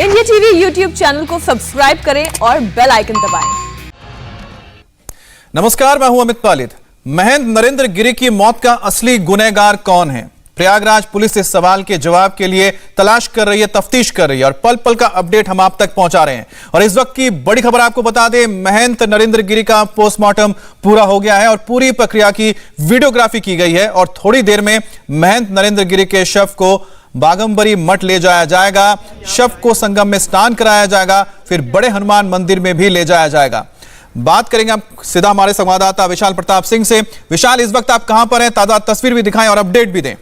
India TV YouTube channel को subscribe करें और बेल आइकन दबाएं। नमस्कार, मैं हूं अमित पालित। महंत नरेंद्र गिरी की मौत का असली गुनहगार कौन है? प्रयागराज पुलिस इस सवाल के जवाब के लिए तलाश कर रही है, तफ्तीश कर रही है और पल पल का अपडेट हम आप तक पहुंचा रहे हैं। और इस वक्त की बड़ी खबर आपको बता दें, महंत नरेंद्र गिरी का पोस्टमार्टम पूरा हो गया है और पूरी प्रक्रिया की वीडियोग्राफी की गई है और थोड़ी देर में महंत नरेंद्र गिरी के शव को बागंबरी मठ ले जाया जाएगा। शव को संगम में स्नान कराया जाएगा, फिर बड़े हनुमान मंदिर में भी ले जाया जाएगा। बात करेंगे आप सीधा हमारे संवाददाता विशाल प्रताप सिंह से। विशाल, इस वक्त आप कहां पर हैं? ताजा तस्वीर भी दिखाएं और अपडेट भी दें।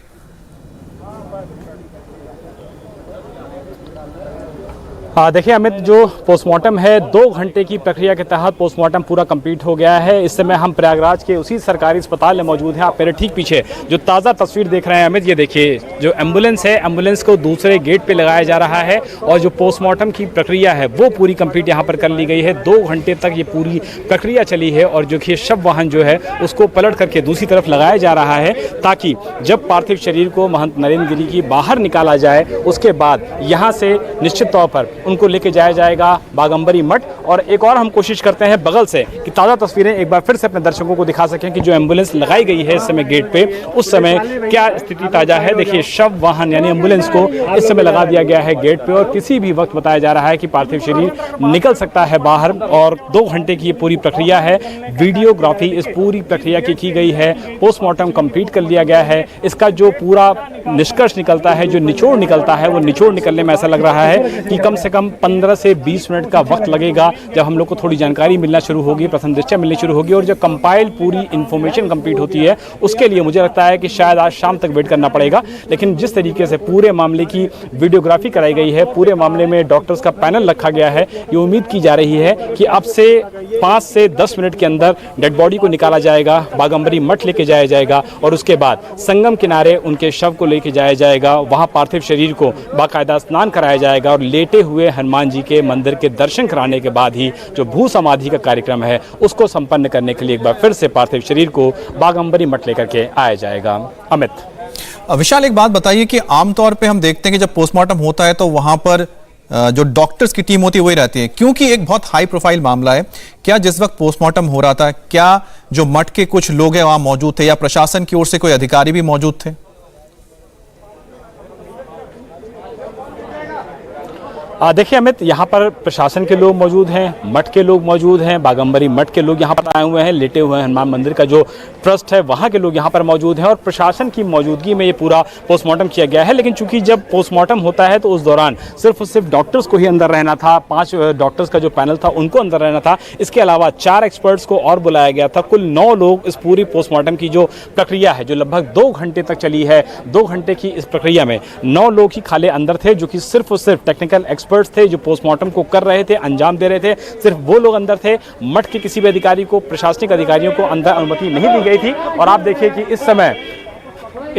देखिए अमित, जो पोस्टमार्टम है 2 घंटे की प्रक्रिया के तहत पोस्टमार्टम पूरा कंप्लीट हो गया है। इस समय हम प्रयागराज के उसी सरकारी अस्पताल में मौजूद हैं। आप मेरे ठीक पीछे जो ताज़ा तस्वीर देख रहे हैं अमित, ये देखिए जो एम्बुलेंस है, एम्बुलेंस को दूसरे गेट पे लगाया जा रहा है और जो पोस्टमार्टम की प्रक्रिया है वो पूरी कंप्लीट यहाँ पर कर ली गई है। 2 घंटे तक ये पूरी प्रक्रिया चली है और जो कि शव वाहन जो है उसको पलट करके दूसरी तरफ लगाया जा रहा है ताकि जब पार्थिव शरीर को महंत नरेंद्र गिरी की बाहर निकाला जाए उसके बाद यहाँ से निश्चित तौर पर उनको लेके जाया जाएगा बागंबरी मठ। और एक और हम कोशिश करते हैं बगल से कि ताज़ा तस्वीरें एक बार फिर से अपने दर्शकों को दिखा सकें कि जो एम्बुलेंस लगाई गई है इस समय गेट पे, उस समय क्या स्थिति ताज़ा है। देखिए शव वाहन यानी एम्बुलेंस को इस समय लगा दिया गया है गेट पे और किसी भी वक्त बताया जा रहा है कि पार्थिव शरीर निकल सकता है बाहर। और 2 घंटे की ये पूरी प्रक्रिया है। वीडियोग्राफी इस पूरी प्रक्रिया की गई है। पोस्टमार्टम कंप्लीट कर लिया गया है। इसका जो पूरा निष्कर्ष निकलता है, जो निचोड़ निकलता है, वो निचोड़ निकलने में ऐसा लग रहा है कि कम से कम 15 से 20 मिनट का वक्त लगेगा जब हम लोग को थोड़ी जानकारी मिलना शुरू होगी, प्रथम दृष्टया मिलनी शुरू होगी और जब कंपाइल पूरी इंफॉर्मेशन कंप्लीट होती है उसके लिए मुझे लगता है कि शायद आज शाम तक वेट करना पड़ेगा। लेकिन जिस तरीके से पूरे मामले की वीडियोग्राफी कराई गई है, पूरे मामले में डॉक्टर्स का पैनल रखा गया है, ये उम्मीद की जा रही है कि अब से 5 से 10 मिनट के अंदर डेड बॉडी को निकाला जाएगा, बागंबरी मठ लेके जाया जाएगा और उसके बाद संगम किनारे उनके शव को लेके जाया जाएगा। वहाँ पार्थिव शरीर को बाकायदा स्नान कराया जाएगा और लेटे हुए हनुमान जी के मंदिर के दर्शन कराने के बाद ही जो भू समाधि का कार्यक्रम है उसको संपन्न करने के लिए एक बार फिर से पार्थिव शरीर को बागंबरी मठ लेकर के आया जाएगा। अमित, विशाल, एक बात बताइए कि आमतौर पे हम देखते हैं कि जब पोस्टमार्टम होता है तो वहां पर जो डॉक्टर्स की टीम होती है वही रहती है, क्योंकि एक बहुत हाई प्रोफाइल मामला है। क्या जिस वक्त पोस्टमार्टम हो रहा था, क्या जो मठ के कुछ लोग हैं वहां मौजूद थे या प्रशासन की ओर से कोई अधिकारी भी मौजूद थे? देखिए अमित, यहाँ पर प्रशासन के लोग मौजूद हैं, मठ के लोग मौजूद हैं, बागंबरी मठ के लोग यहाँ पर आए हुए हैं, लेटे हुए हैं। हनुमान मंदिर का जो ट्रस्ट है वहाँ के लोग यहाँ पर मौजूद हैं और प्रशासन की मौजूदगी में ये पूरा पोस्टमार्टम किया गया है। लेकिन चूंकि जब पोस्टमार्टम होता है तो उस दौरान सिर्फ और सिर्फ डॉक्टर्स को ही अंदर रहना था। 5 डॉक्टर्स का जो पैनल था उनको अंदर रहना था। इसके अलावा 4 एक्सपर्ट्स को और बुलाया गया था। कुल 9 लोग इस पूरी पोस्टमार्टम की जो प्रक्रिया है, जो लगभग 2 घंटे तक चली है, 2 घंटे की इस प्रक्रिया में 9 लोग ही खाली अंदर थे जो कि सिर्फ और सिर्फ टेक्निकल एक्सपर्ट्स थे, जो पोस्टमार्टम को कर रहे थे, अंजाम दे रहे थे। सिर्फ वो लोग अंदर थे। मठ के किसी भी अधिकारी को, प्रशासनिक अधिकारियों को अंदर अनुमति नहीं दी गई थी। और आप देखिए कि इस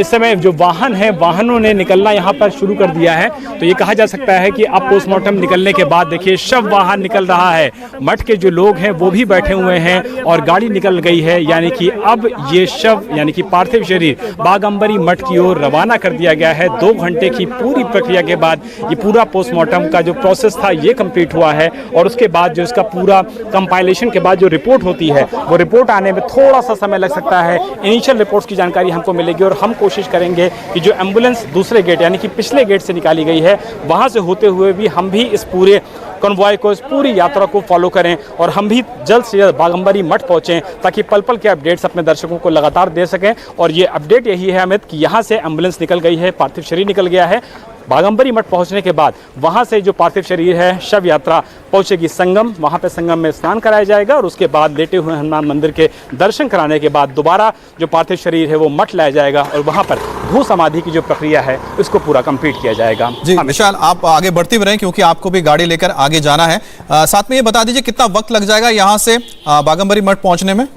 समय जो वाहन है, वाहनों ने निकलना यहाँ पर शुरू कर दिया है। तो ये कहा जा सकता है कि अब पोस्टमार्टम निकलने के बाद देखिए शव वाहन निकल रहा है। मठ के जो लोग हैं वो भी बैठे हुए हैं और गाड़ी निकल गई है, यानी कि अब ये शव यानी कि पार्थिव शरीर बागंबरी मठ की ओर रवाना कर दिया गया है। 2 घंटे की पूरी प्रक्रिया के बाद ये पूरा पोस्टमार्टम का जो प्रोसेस था ये कंप्लीट हुआ है और उसके बाद जो इसका पूरा कंपाइलेशन के बाद जो रिपोर्ट होती है वो रिपोर्ट आने में थोड़ा सा समय लग सकता है। इनिशियल रिपोर्ट्स की जानकारी हमको मिलेगी और हम कोशिश करेंगे कि जो एम्बुलेंस दूसरे गेट यानी कि पिछले गेट से निकाली गई है वहां से होते हुए भी हम भी इस पूरे कॉन्वॉय को, इस पूरी यात्रा को फॉलो करें और हम भी जल्द से जल्द बागंबरी मठ पहुंचें ताकि पल पल के अपडेट्स अपने दर्शकों को लगातार दे सकें। और ये अपडेट यही है अमित कि यहाँ से एम्बुलेंस निकल गई है, पार्थिव शरीर निकल गया है। बागंबरी मठ पहुंचने के बाद वहां से जो पार्थिव शरीर है, शव यात्रा पहुंचेगी संगम। वहां पे संगम में स्नान कराया जाएगा और उसके बाद लेटे हुए हनुमान मंदिर के दर्शन कराने के बाद दोबारा जो पार्थिव शरीर है वो मठ लाया जाएगा और वहां पर भू समाधि की जो प्रक्रिया है उसको पूरा कंप्लीट किया जाएगा। जी विशाल, आप आगे बढ़ते रहें क्योंकि आपको भी गाड़ी लेकर आगे जाना है। साथ में ये बता दीजिए कितना वक्त लग जाएगा यहाँ से बागंबरी मठ पहुंचने में?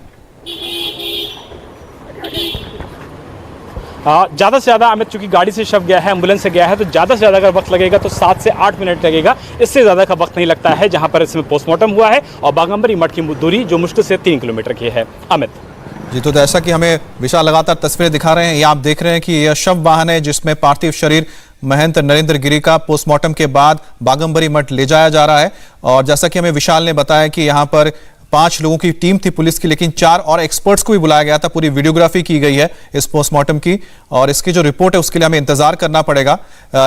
ज़्यादा से ज़्यादा अमित, चूंकि गाड़ी से शव गया है, एम्बुलेंस से गया है, तो ज़्यादा से ज़्यादा अगर वक्त लगेगा तो 7 से 8 मिनट लगेगा। इससे ज़्यादा का वक्त नहीं लगता है जहां पर इसमें पोस्टमार्टम हुआ है और बागंबरी मठ की दूरी जो मुश्किल से 3 किलोमीटर की है। अमित जी, तो जैसा कि हमें विशाल लगातार तस्वीरें दिखा रहे हैं, ये आप देख रहे हैं कि यह शव वाहन है जिसमें पार्थिव शरीर महंत नरेंद्र गिरी का पोस्टमार्टम के बाद बागंबरी मठ ले जाया जा रहा है। और जैसा कि हमें विशाल ने बताया कि यहां पर 5 लोगों की टीम थी पुलिस की, लेकिन 4 और एक्सपर्ट्स को भी बुलाया गया था। पूरी वीडियोग्राफी की गई है इस पोस्टमार्टम की और इसकी जो रिपोर्ट है उसके लिए हमें इंतजार करना पड़ेगा।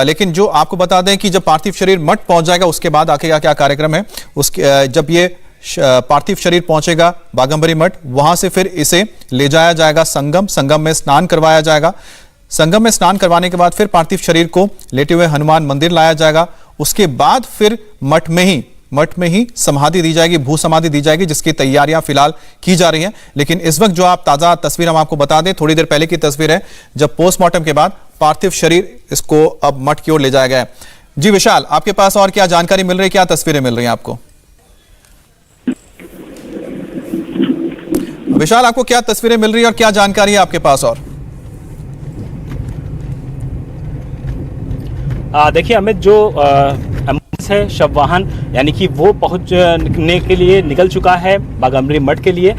लेकिन जो आपको बता दें कि जब पार्थिव शरीर मठ पहुंच जाएगा उसके बाद आगे क्या कार्यक्रम है, उसके जब ये पार्थिव शरीर पहुंचेगा बागंबरी मठ, वहां से फिर इसे ले जाया जाएगा संगम में स्नान करवाया जाएगा। संगम में स्नान करवाने के बाद फिर पार्थिव शरीर को लेटे हुए हनुमान मंदिर लाया जाएगा। उसके बाद फिर मठ में ही समाधि दी जाएगी, भू समाधि दी जाएगी, जिसकी तैयारियां फिलहाल की जा रही हैं। लेकिन इस वक्त जो आप ताजा तस्वीर हम आपको बता दें, थोड़ी देर पहले की तस्वीर है जब पोस्टमार्टम के बाद पार्थिव शरीर इसको अब मठ की ओर ले जाया गया है। जी विशाल, आपके पास और क्या जानकारी मिल रही है, क्या तस्वीरें मिल रही हैं आपको? विशाल, आपको क्या तस्वीरें मिल रही है और क्या जानकारी है आपके पास? और देखिए अमित, जो एम्बुलेंस है शव वाहन यानी कि वो पहुंचने के लिए निकल चुका है बागंबरी मठ के लिए,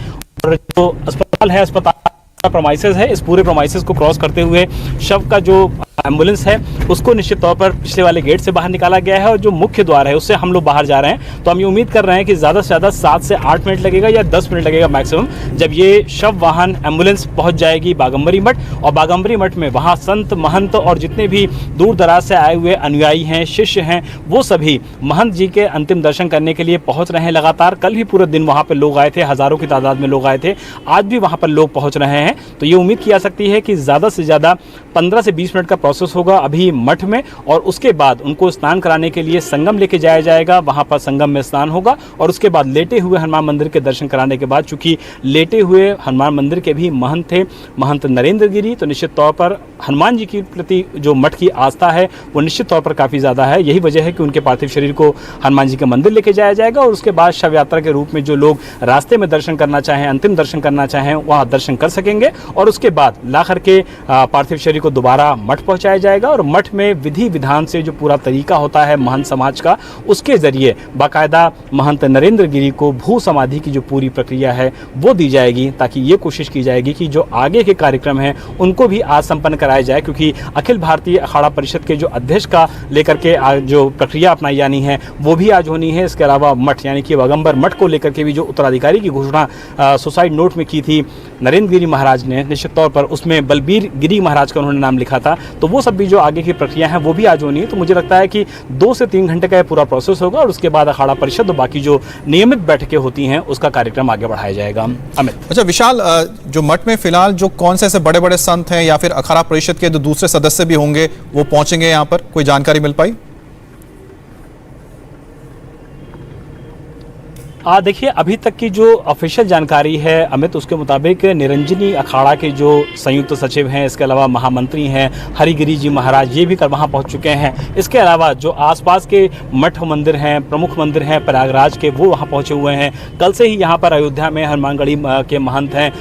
और जो अस्पताल है, अस्पताल प्रोमाइसेस है, इस पूरे प्रोमाइसेस को क्रॉस करते हुए शव का जो एम्बुलेंस है उसको निश्चित तौर पर पिछले वाले गेट से बाहर निकाला गया है और जो मुख्य द्वार है उससे हम लोग बाहर जा रहे हैं। तो हम ये उम्मीद कर रहे हैं कि ज़्यादा से ज़्यादा 7 से 8 मिनट लगेगा या 10 मिनट लगेगा मैक्सिमम, जब ये शव वाहन एम्बुलेंस पहुंच जाएगी बागंबरी मठ। और बागंबरी मठ में वहाँ संत महंत और जितने भी दूर दराज से आए हुए अनुयायी हैं, शिष्य हैं, वो सभी महंत जी के अंतिम दर्शन करने के लिए पहुँच रहे हैं लगातार। कल भी पूरे दिन वहाँ पर लोग आए थे, हज़ारों की तादाद में लोग आए थे, आज भी वहाँ पर लोग पहुँच रहे हैं। तो ये उम्मीद की जा सकती है कि ज़्यादा से ज़्यादा 15 से 20 मिनट का प्रोसेस होगा अभी मठ में, और उसके बाद उनको स्नान कराने के लिए संगम लेके जाया जाएगा। वहां पर संगम में स्नान होगा और उसके बाद लेटे हुए हनुमान मंदिर के दर्शन कराने के बाद, चूंकि लेटे हुए हनुमान मंदिर के भी महंत थे, महंत नरेंद्र गिरी, तो निश्चित तौर पर हनुमान जी के प्रति जो मठ की आस्था है वो निश्चित तौर पर काफ़ी ज़्यादा है। यही वजह है कि उनके पार्थिव शरीर को हनुमान जी के मंदिर लेके जाया जाएगा और उसके बाद शव यात्रा के रूप में जो लोग रास्ते में दर्शन करना चाहें, अंतिम दर्शन करना चाहें, वहाँ दर्शन कर सकेंगे। और उसके बाद ला करके पार्थिव शरीर को दोबारा मठ पहुँचाया जाएगा और मठ में विधि विधान से जो पूरा तरीका होता है महंत समाज का, उसके जरिए बाकायदा महंत नरेंद्र गिरी को भू समाधि की जो पूरी प्रक्रिया है वो दी जाएगी, ताकि ये कोशिश की जाएगी कि जो आगे के कार्यक्रम हैं उनको भी आज संपन्न कराया जाए। क्योंकि अखिल भारतीय अखाड़ा परिषद के जो अध्यक्ष का लेकर के जो प्रक्रिया अपनाई जानी है वो भी आज होनी है। इसके अलावा मठ यानी कि बागंबर मठ को लेकर के भी जो उत्तराधिकारी की घोषणा सुसाइड नोट में की थी नरेंद्र गिरी महाराज ने, निश्चित तौर पर उसमें बलबीर गिरी महाराज का उन्होंने नाम लिखा था। तो वो सब भी जो आगे की प्रक्रिया है वो भी आज होनी है। तो मुझे लगता है कि 2 से 3 घंटे का ये पूरा प्रोसेस होगा और उसके बाद अखाड़ा परिषद और बाकी जो नियमित बैठकें होती हैं उसका कार्यक्रम आगे बढ़ाया जाएगा। अमित, अच्छा विशाल, जो मठ में फिलहाल जो कौन से ऐसे बड़े बड़े संत हैं या फिर अखाड़ा परिषद के जो दूसरे सदस्य भी होंगे वो पहुंचेंगे यहाँ पर, कोई जानकारी मिल पाई? देखिए अभी तक की जो ऑफिशियल जानकारी है अमित, उसके मुताबिक निरंजनी अखाड़ा के जो संयुक्त सचिव हैं, इसके अलावा महामंत्री हैं हरिगिरी जी महाराज, ये भी कल वहाँ पहुँच चुके हैं। इसके अलावा जो आसपास के मठ मंदिर हैं, प्रमुख मंदिर हैं प्रयागराज के, वो वहाँ पहुँचे हुए हैं। कल से ही यहाँ पर अयोध्या में हनुमानगढ़ी के महंत हैं,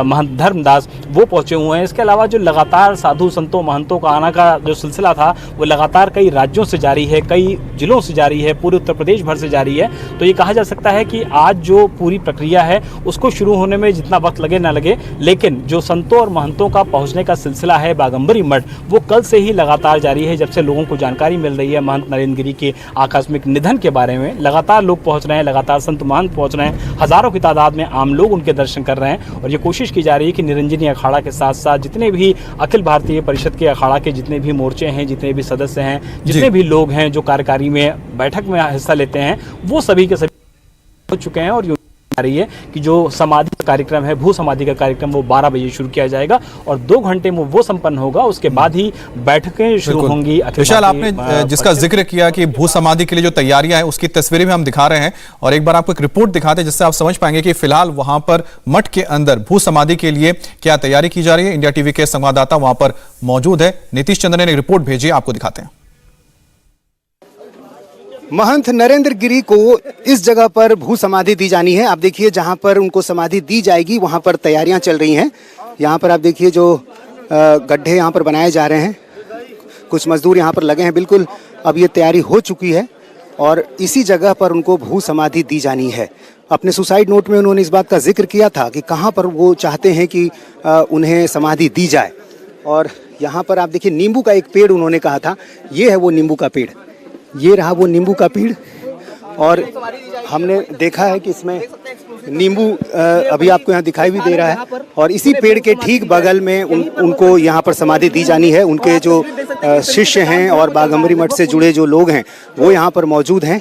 महंत धर्मदास, वो पहुँचे हुए हैं। इसके अलावा जो लगातार साधु संतों महंतों का आना का जो सिलसिला था वो लगातार कई राज्यों से जारी है, कई जिलों से जारी है, पूरे उत्तर प्रदेश भर से जारी है। तो ये कहा जा सकता है कि आज जो पूरी प्रक्रिया है उसको शुरू होने में जितना वक्त लगे ना लगे, लेकिन जो संतों और महंतों का पहुंचने का सिलसिला है बागंबरी मठ, वो कल से ही लगातार जारी है। जब से लोगों को जानकारी मिल रही है महंत नरेंद्र गिरी के आकस्मिक निधन के बारे में, लगातार लोग पहुंच रहे हैं, लगातार संत महंत पहुंच रहे हैं, हजारों की तादाद में आम लोग उनके दर्शन कर रहे हैं। और ये कोशिश की जा रही है कि निरंजनी अखाड़ा के साथ साथ जितने भी अखिल भारतीय परिषद के अखाड़ा के जितने भी मोर्चे हैं, जितने भी सदस्य हैं, जितने भी लोग हैं जो कार्यकारी में बैठक में हिस्सा लेते हैं, वो सभी के सभी हो चुके हैं। और आ रही है कि जो समाधि का कार्यक्रम है, भू समाधि का कार्यक्रम, वो 12 बजे शुरू किया जाएगा और 2 घंटे में वो संपन्न होगा। उसके बाद ही बैठकें शुरू होंगी। विशाल, आपने जिसका जिक्र किया कि भू समाधि के लिए जो तैयारियां हैं उसकी तस्वीरें भी हम दिखा रहे हैं और एक बार आपको एक रिपोर्ट दिखाते हैं जिससे आप समझ पाएंगे कि फिलहाल वहां पर मठ के अंदर भू समाधि के लिए क्या तैयारी की जा रही है। इंडिया टीवी के संवाददाता वहां पर मौजूद है, नीतीश चंद्र ने एक रिपोर्ट भेजी, आपको दिखाते हैं। महंत नरेंद्र गिरी को इस जगह पर भू समाधि दी जानी है। आप देखिए जहां पर उनको समाधि दी जाएगी वहां पर तैयारियां चल रही हैं। यहां पर आप देखिए जो गड्ढे यहां पर बनाए जा रहे हैं, कुछ मजदूर यहां पर लगे हैं। बिल्कुल अब ये तैयारी हो चुकी है और इसी जगह पर उनको भू समाधि दी जानी है। अपने सुसाइड नोट में उन्होंने इस बात का जिक्र किया था कि कहां पर वो चाहते हैं कि उन्हें समाधि दी जाए। और यहाँ पर आप देखिए नींबू का एक पेड़ उन्होंने कहा था, ये है वो नींबू का पेड़, ये रहा वो नींबू का पेड़। और हमने देखा है कि इसमें नींबू अभी आपको यहाँ दिखाई भी दे रहा है और इसी पेड़ के ठीक बगल में उनको यहाँ पर समाधि दी जानी है। उनके जो शिष्य हैं और बाघंबरी मठ से जुड़े जो लोग हैं वो यहाँ पर मौजूद हैं।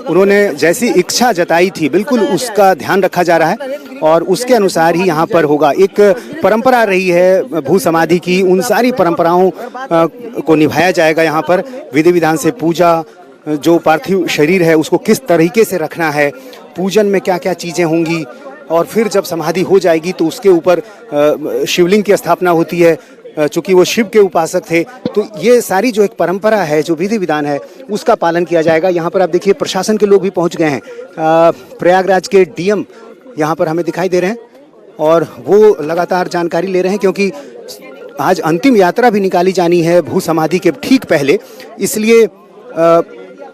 उन्होंने जैसी इच्छा जताई थी बिल्कुल उसका ध्यान रखा जा रहा है और उसके अनुसार ही यहाँ पर होगा। एक परंपरा रही है भू समाधि की, उन सारी परंपराओं को निभाया जाएगा। यहाँ पर विधि विधान से पूजा, जो पार्थिव शरीर है उसको किस तरीके से रखना है, पूजन में क्या क्या चीज़ें होंगी और फिर जब समाधि हो जाएगी तो उसके ऊपर शिवलिंग की स्थापना होती है। चूँकि वो शिव के उपासक थे तो ये सारी जो एक परंपरा है, जो विधि विधान है उसका पालन किया जाएगा। यहाँ पर आप देखिए प्रशासन के लोग भी पहुँच गए हैं। प्रयागराज के डीएम यहाँ पर हमें दिखाई दे रहे हैं और वो लगातार जानकारी ले रहे हैं क्योंकि आज अंतिम यात्रा भी निकाली जानी है भू समाधि के ठीक पहले, इसलिए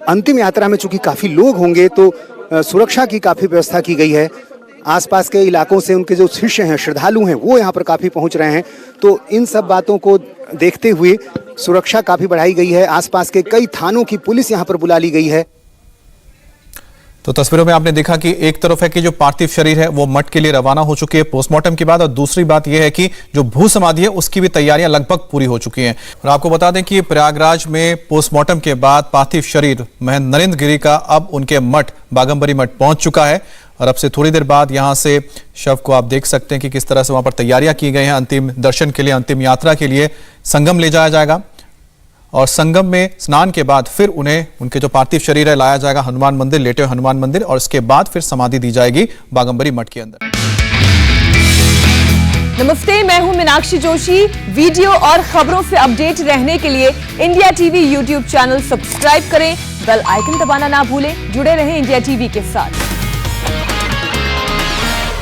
अंतिम यात्रा में चूंकि काफ़ी लोग होंगे तो सुरक्षा की काफ़ी व्यवस्था की गई है। आसपास के इलाकों से उनके जो शिष्य हैं, श्रद्धालु हैं, वो यहाँ पर काफ़ी पहुँच रहे हैं। तो इन सब बातों को देखते हुए सुरक्षा काफ़ी बढ़ाई गई है। आसपास के कई थानों की पुलिस यहाँ पर बुला ली गई है। तो तस्वीरों में आपने देखा कि एक तरफ है कि जो पार्थिव शरीर है वो मठ के लिए रवाना हो चुकी है पोस्टमार्टम के बाद, और दूसरी बात यह है कि जो भू समाधि है उसकी भी तैयारियां लगभग पूरी हो चुकी हैं। और आपको बता दें कि प्रयागराज में पोस्टमार्टम के बाद पार्थिव शरीर महंत नरेंद्र गिरी का अब उनके मठ बाघंबरी मठ पहुंच चुका है और अब से थोड़ी देर बाद यहां से शव को आप देख सकते हैं कि किस तरह से वहां पर तैयारियां की गई हैं। अंतिम दर्शन के लिए, अंतिम यात्रा के लिए संगम ले जाया जाएगा और संगम में स्नान के बाद फिर उन्हें उनके जो पार्थिव शरीर है लाया जाएगा हनुमान मंदिर, लेटे हुए हनुमान मंदिर, और इसके बाद फिर समाधि दी जाएगी बाघंबरी मठ के अंदर। नमस्ते, मैं हूं मीनाक्षी जोशी। वीडियो और खबरों से अपडेट रहने के लिए India TV YouTube channel subscribe करें, बेल आइकन दबाना ना भूलें। जुड़े रहें इंडिया टीवी के साथ।